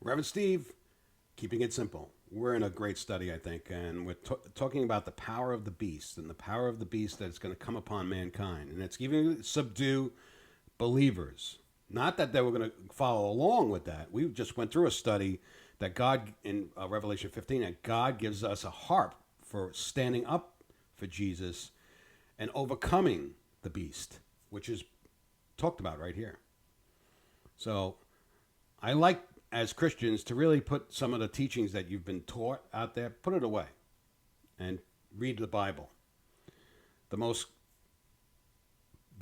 Reverend Steve, keeping it simple. We're in a great study, I think, and we're talking about the power of the beast and the power of the beast that's going to come upon mankind. And it's even subdue believers. Not that they were going to follow along with that. We just went through a study that God, in Revelation 15, that God gives us a harp for standing up for Jesus and overcoming the beast, which is talked about right here. So I like, as Christians, to really put some of the teachings that you've been taught out there, put it away and read the Bible. The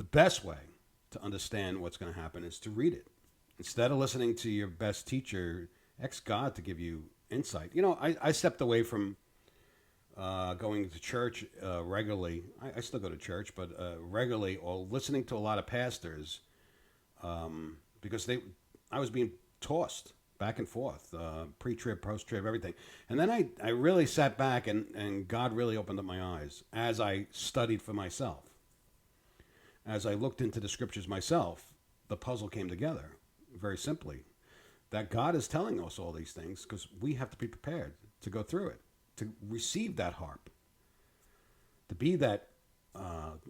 best way to understand what's going to happen is to read it. Instead of listening to your best teacher, ask God to give you insight. You know, I stepped away from going to church regularly. I still go to church, but regularly, or listening to a lot of pastors because I was being tossed back and forth, pre-trib, post-trib, everything. And then I really sat back and God really opened up my eyes as I studied for myself. As I looked into the scriptures myself, the puzzle came together very simply. That God is telling us all these things because we have to be prepared to go through it, to receive that harp, to be that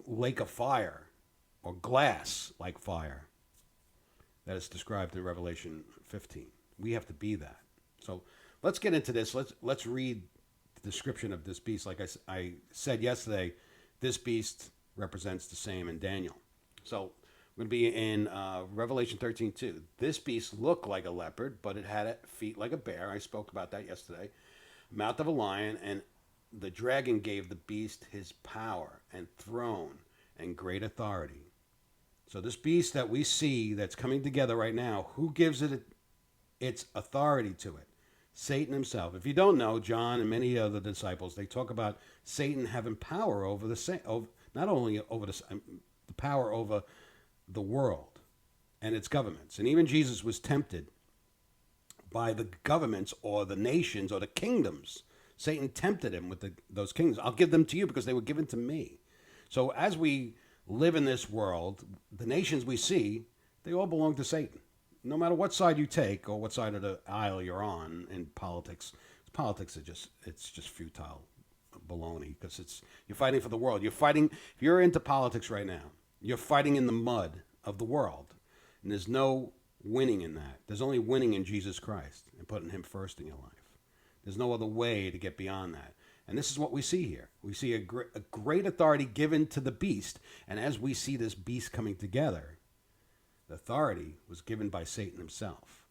lake of fire or glass like fire that is described in Revelation 15. We have to be that. So let's get into this. Let's read the description of this beast. Like I said yesterday, this beast represents the same in Daniel. So we're going to be in Revelation 13:2. This beast looked like a leopard, but it had feet like a bear. I spoke about that yesterday. Mouth of a lion, and the dragon gave the beast his power and throne and great authority. So this beast that we see that's coming together right now, who gives it its authority to it? Satan himself. If you don't know, John and many other disciples, they talk about Satan having power over not only over the power over the world and its governments. And even Jesus was tempted by the governments or the nations or the kingdoms. Satan tempted him with those kingdoms. I'll give them to you because they were given to me. So as we live in this world, the nations we see, they all belong to Satan. No matter what side you take or what side of the aisle you're on in politics, politics it's just futile baloney because you're fighting for the world. You're fighting, if you're into politics right now, you're fighting in the mud of the world. And there's no winning in that. There's only winning in Jesus Christ and putting him first in your life. There's no other way to get beyond that. And this is what we see here. We see a great authority given to the beast. And as we see this beast coming together, the authority was given by Satan himself.